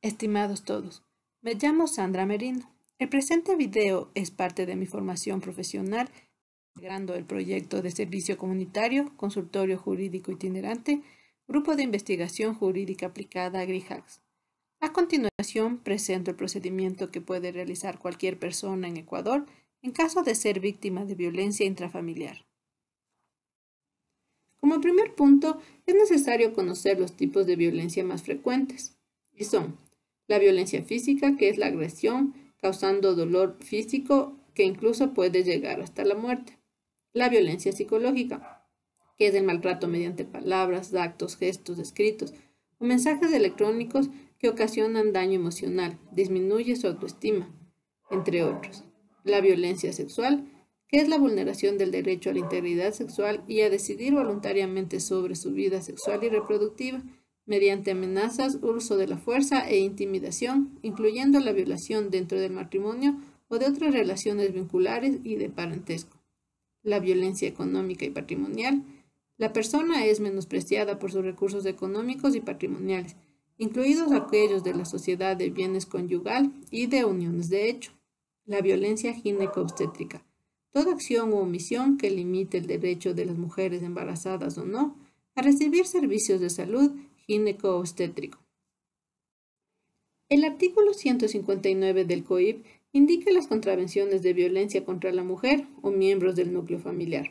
Estimados todos, me llamo Sandra Merino. El presente video es parte de mi formación profesional, integrando el proyecto de servicio comunitario, consultorio jurídico itinerante, Grupo de Investigación Jurídica Aplicada GRIJAX. A continuación, presento el procedimiento que puede realizar cualquier persona en Ecuador en caso de ser víctima de violencia intrafamiliar. Como primer punto, es necesario conocer los tipos de violencia más frecuentes, y son la violencia física, que es la agresión causando dolor físico que incluso puede llegar hasta la muerte. La violencia psicológica, que es el maltrato mediante palabras, actos, gestos, escritos o mensajes electrónicos que ocasionan daño emocional, disminuye su autoestima, entre otros. La violencia sexual, que es la vulneración del derecho a la integridad sexual y a decidir voluntariamente sobre su vida sexual y reproductiva, mediante amenazas, uso de la fuerza e intimidación, incluyendo la violación dentro del matrimonio o de otras relaciones vinculares y de parentesco. La violencia económica y patrimonial. La persona es menospreciada por sus recursos económicos y patrimoniales, incluidos aquellos de la sociedad de bienes conyugal y de uniones de hecho. La violencia gineco-obstétrica. Toda acción u omisión que limite el derecho de las mujeres embarazadas o no a recibir servicios de salud gineco-obstétrico. El artículo 159 del COIP indica las contravenciones de violencia contra la mujer o miembros del núcleo familiar.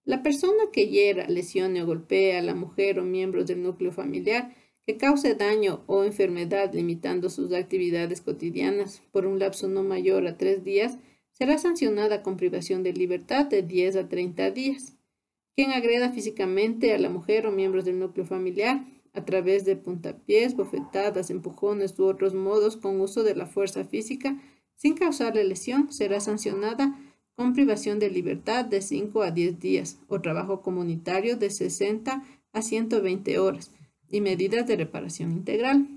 La persona que hiera, lesione o golpee a la mujer o miembros del núcleo familiar, que cause daño o enfermedad limitando sus actividades cotidianas por un lapso no mayor a 3 días, será sancionada con privación de libertad de 10 a 30 días. Quien agreda físicamente a la mujer o miembros del núcleo familiar a través de puntapiés, bofetadas, empujones u otros modos con uso de la fuerza física sin causarle lesión será sancionada con privación de libertad de 5 a 10 días o trabajo comunitario de 60 a 120 horas y medidas de reparación integral.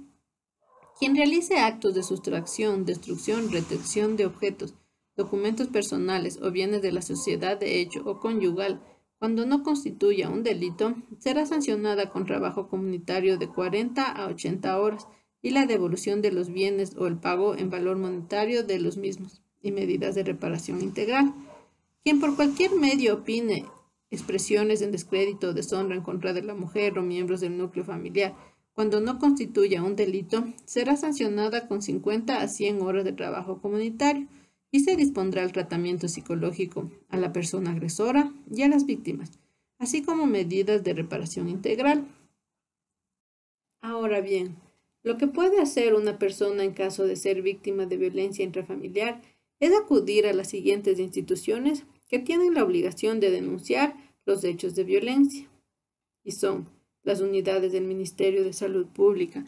Quien realice actos de sustracción, destrucción, retención de objetos, documentos personales o bienes de la sociedad de hecho o conyugal, cuando no constituya un delito, será sancionada con trabajo comunitario de 40 a 80 horas y la devolución de los bienes o el pago en valor monetario de los mismos y medidas de reparación integral. Quien por cualquier medio opine expresiones en descrédito o deshonra en contra de la mujer o miembros del núcleo familiar, cuando no constituya un delito, será sancionada con 50 a 100 horas de trabajo comunitario y se dispondrá el tratamiento psicológico a la persona agresora y a las víctimas, así como medidas de reparación integral. Ahora bien, lo que puede hacer una persona en caso de ser víctima de violencia intrafamiliar es acudir a las siguientes instituciones que tienen la obligación de denunciar los hechos de violencia, y son las unidades del Ministerio de Salud Pública,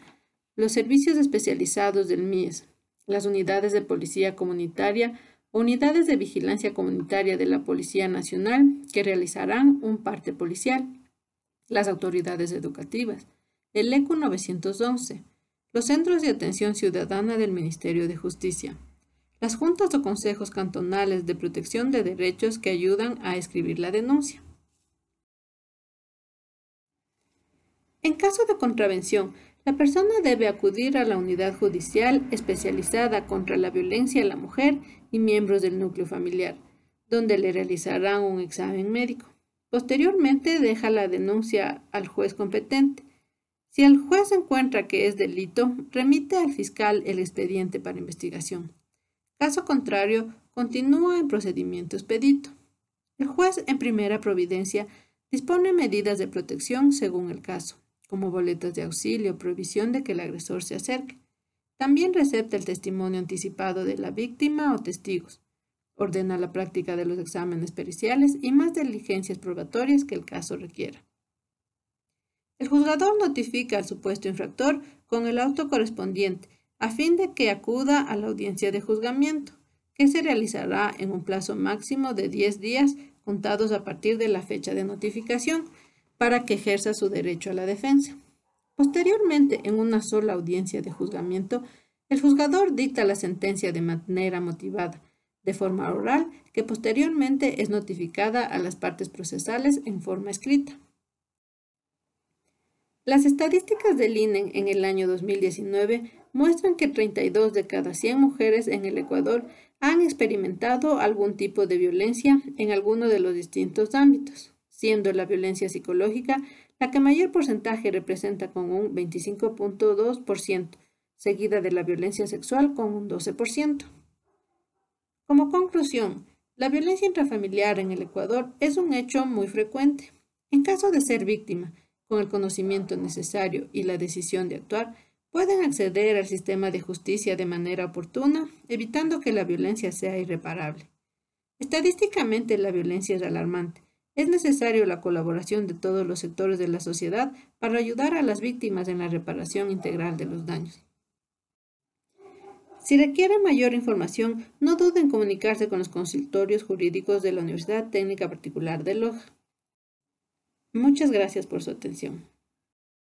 los servicios especializados del MIES, las unidades de policía comunitaria o unidades de vigilancia comunitaria de la Policía Nacional que realizarán un parte policial, las autoridades educativas, el ECU 911, los centros de atención ciudadana del Ministerio de Justicia, las juntas o consejos cantonales de protección de derechos que ayudan a escribir la denuncia. En caso de contravención, la persona debe acudir a la unidad judicial especializada contra la violencia a la mujer y miembros del núcleo familiar, donde le realizarán un examen médico. Posteriormente, deja la denuncia al juez competente. Si el juez encuentra que es delito, remite al fiscal el expediente para investigación. Caso contrario, continúa en procedimiento expedito. El juez, en primera providencia, dispone medidas de protección según el caso, como boletas de auxilio, prohibición de que el agresor se acerque. También recepta el testimonio anticipado de la víctima o testigos. Ordena la práctica de los exámenes periciales y más diligencias probatorias que el caso requiera. El juzgador notifica al supuesto infractor con el auto correspondiente a fin de que acuda a la audiencia de juzgamiento, que se realizará en un plazo máximo de 10 días contados a partir de la fecha de notificación, para que ejerza su derecho a la defensa. Posteriormente, en una sola audiencia de juzgamiento, el juzgador dicta la sentencia de manera motivada, de forma oral, que posteriormente es notificada a las partes procesales en forma escrita. Las estadísticas del INE en el año 2019 muestran que 32 de cada 100 mujeres en el Ecuador han experimentado algún tipo de violencia en alguno de los distintos ámbitos, siendo la violencia psicológica la que mayor porcentaje representa con un 25.2%, seguida de la violencia sexual con un 12%. Como conclusión, la violencia intrafamiliar en el Ecuador es un hecho muy frecuente. En caso de ser víctima, con el conocimiento necesario y la decisión de actuar, pueden acceder al sistema de justicia de manera oportuna, evitando que la violencia sea irreparable. Estadísticamente, la violencia es alarmante. Es necesario la colaboración de todos los sectores de la sociedad para ayudar a las víctimas en la reparación integral de los daños. Si requiere mayor información, no dude en comunicarse con los consultorios jurídicos de la Universidad Técnica Particular de Loja. Muchas gracias por su atención.